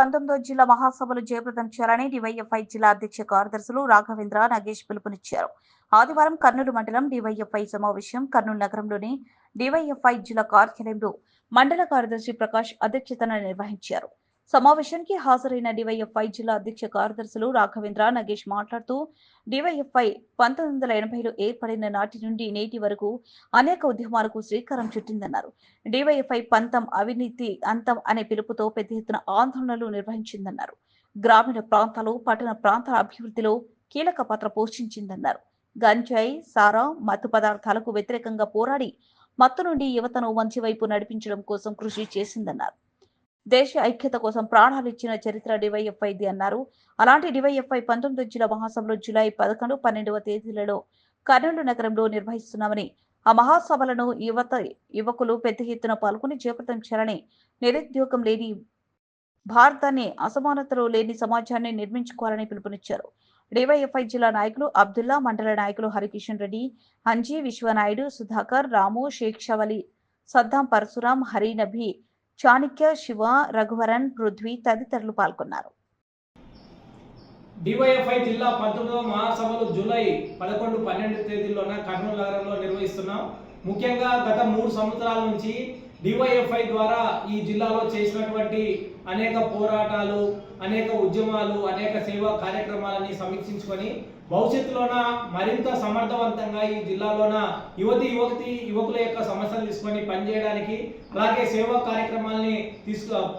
19వ జిల్లా మహాసభలు జయప్రదం చేయాలని డివైఎఫ్ఐ జిల్లా అధ్యక్ష కార్యదర్శులు రాఘవేంద్ర నాగేష్ పిలుపునిచ్చారు. ఆదివారం కర్నూలు మండలం డివైఎఫ్ఐ సమావేశం కర్నూలు నగరంలోని డివైఎఫ్ఐ జిల్లా కార్యాలయంలో మండల కార్యదర్శి ప్రకాష్ అధ్యక్షతన నిర్వహించారు. సమావేశానికి హాజరైన డివైఎఫ్ఐ జిల్లా అధ్యక్ష కార్యదర్శులు రాఘవేంద్ర నాగేష్ మాట్లాడుతూ డివైఎఫ్ఐ 1980లో ఏర్పడిన నాటి నుండి నేటి వరకు అనేక ఉద్యమాలకు శ్రీకారం చుట్టిందన్నారు. డివైఎఫ్ఐ పంతం అవినీతి అంతం అనే పిలుపుతో పెద్ద ఎత్తున ఆందోళనలు నిర్వహించిందన్నారు. గ్రామీణ ప్రాంతాలు పట్టణ ప్రాంతాల అభివృద్ధిలో కీలక పాత్ర పోషించిందన్నారు. గంజాయి సారా మత్తు పదార్థాలకు వ్యతిరేకంగా పోరాడి మత్తు నుండి యువతను మంచి వైపు నడిపించడం కోసం కృషి చేసిందన్నారు. దేశ ఐక్యత కోసం ప్రాణాలు ఇచ్చిన చరిత్ర డివైఎఫ్ఐది అన్నారు. అలాంటి డివైఎఫ్ఐ 19వ జిల్లా మహాసభలు జూలై 11, 12వ తేదీలలో కర్నూలు నగరంలో నిర్వహిస్తున్నామని, ఆ మహాసభలను యువకులు పెద్ద ఎత్తున పాల్గొని జయప్రదం చేయాలని, నిరుద్యోగం లేని భారతాన్ని, అసమానతలు లేని సమాజాన్ని నిర్మించుకోవాలని పిలుపునిచ్చారు. డివైఎఫ్ఐ జిల్లా నాయకులు అబ్దుల్లా, మండల నాయకులు హరికిషన్ రెడ్డి, అంజీ, విశ్వనాయుడు, సుధాకర్, రాము, షేక్ షవలి, సద్దాం, పరశురాం, హరి, నబీ, చాణక్య, శివ, రఘువరన్, పృథ్వీ తదితరులు పాల్గొన్నారు. డివైఎఫ్ఐ జిల్లా 19వ మహాసభలు జూలై 11, 12 తేదీల్లోన కర్నూలు నగరంలో నిర్వహిస్తున్నాం. ముఖ్యంగా గత 3 సంవత్సరాల నుంచి డివైఎఫ్ఐ ద్వారా ఈ జిల్లాలో చేసినటువంటి అనేక పోరాటాలు, అనేక ఉద్యమాలు, అనేక సేవా కార్యక్రమాలని సమీక్షించుకొని భవిష్యత్తులోన మరింత సమర్థవంతంగా ఈ జిల్లాలోన యువకుల యొక్క సమస్యలు తీసుకొని పనిచేయడానికి, అలాగే సేవా కార్యక్రమాలని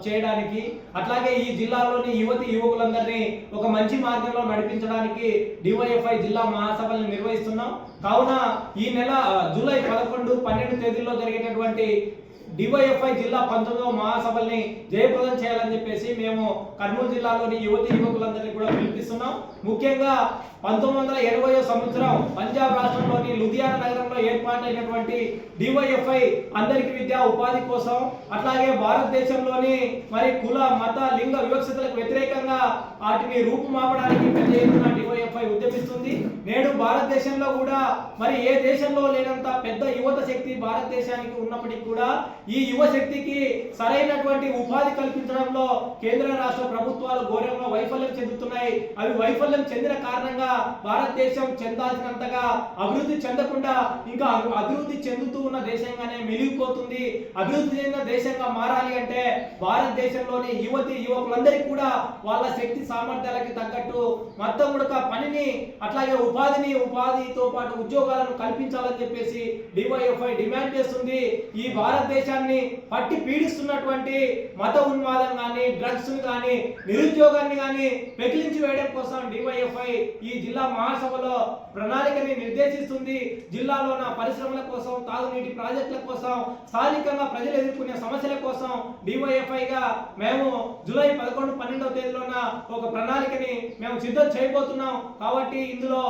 చేయడానికి, అట్లాగే ఈ జిల్లాలోని యువకులందరినీ ఒక మంచి మార్గంలో నడిపించడానికి డివైఎఫ్ఐ జిల్లా మహాసభలను నిర్వహిస్తున్నాం. కావున ఈ నెల జూలై 11, 12 తేదీల్లో జరిగేటటువంటి డివైఎఫ్ఐ జిల్లా 19వ మహాసభల్ని జయప్రదం చేయాలని చెప్పేసి మేము కర్నూలు జిల్లాలోని యువకులందరినీ కూడా పిలిపిస్తున్నాం. ముఖ్యంగా 1980వ సంవత్సరం పంజాబ్ రాష్ట్రంలోని లుధియానా నగరంలో ఏర్పాటైనటువంటి డివైఎఫ్ఐ అందరికీ విద్యా ఉపాధి కోసం, అట్లాగే భారతదేశంలోని మరి కుల మత లింగ వివక్షతలకు వ్యతిరేకంగా వాటిని రూపుమాపడానికి పెద్ద ఎత్తున డివైఎఫ్ఐ ఉద్యమిస్తుంది. నేడు భారతదేశంలో కూడా మరి ఏ దేశంలో లేనంత పెద్ద యువత శక్తి భారతదేశానికి ఉన్నప్పటికీ కూడా ఈ యువ శక్తికి సరైనటువంటి ఉపాధి కల్పించడంలో కేంద్ర రాష్ట్ర ప్రభుత్వాలు ఘోరంగా వైఫల్యం చెందుతున్నాయి. అవి వైఫల్యం చెందిన కారణంగా భారతదేశం చెందాల్సినంతగా అభివృద్ధి చెందకుండా ఇంకా అభివృద్ధి చెందుతూ ఉన్న దేశంగానే మిగిలిపోతుంది. అభివృద్ధి చెందిన దేశంగా మారాలి అంటే భారతదేశంలోని యువకులందరికీ కూడా వాళ్ళ శక్తి సామర్థ్యాలకి తగ్గట్టు మొత్తం కూడా పనిని, అట్లాగే ఉపాధితో పాటు ఉద్యోగాలను కల్పించాలని చెప్పేసి డివైఎఫ్ఐ డిమాండ్ చేస్తుంది. ఈ భారతదేశాన్ని పట్టి పీడిస్తున్నటువంటి మత ఉన్మాదం కానీ, డ్రగ్స్ కానీ, నిరుద్యోగాన్ని కానీ పెకిలించి వేయడం కోసం డివైఎఫ్ఐ ఈ జిల్లా మహాసభలో ప్రణాళికని నిర్దేశిస్తుంది. జిల్లాలోన పరిశ్రమల కోసం, తాగునీటి ప్రాజెక్టుల కోసం, స్థానికంగా ప్రజలు ఎదుర్కొనే సమస్యల కోసం డివైఎఫ్ఐగా మేము జూలై 11, 12వ తేదీలోన ఒక ప్రణాళికని మేము సిద్ధం చేయబోతున్నాం. కాబట్టి ఇందులో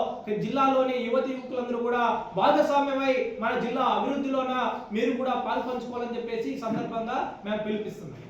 జిల్లాలోని యువకులందరూ కూడా భాగస్వామ్యమై మన జిల్లా అభివృద్ధిలోన మీరు కూడా పాల్పంచుకోవాలని చెప్పేసి ఈ సందర్భంగా మేము పిలిపిస్తున్నాం.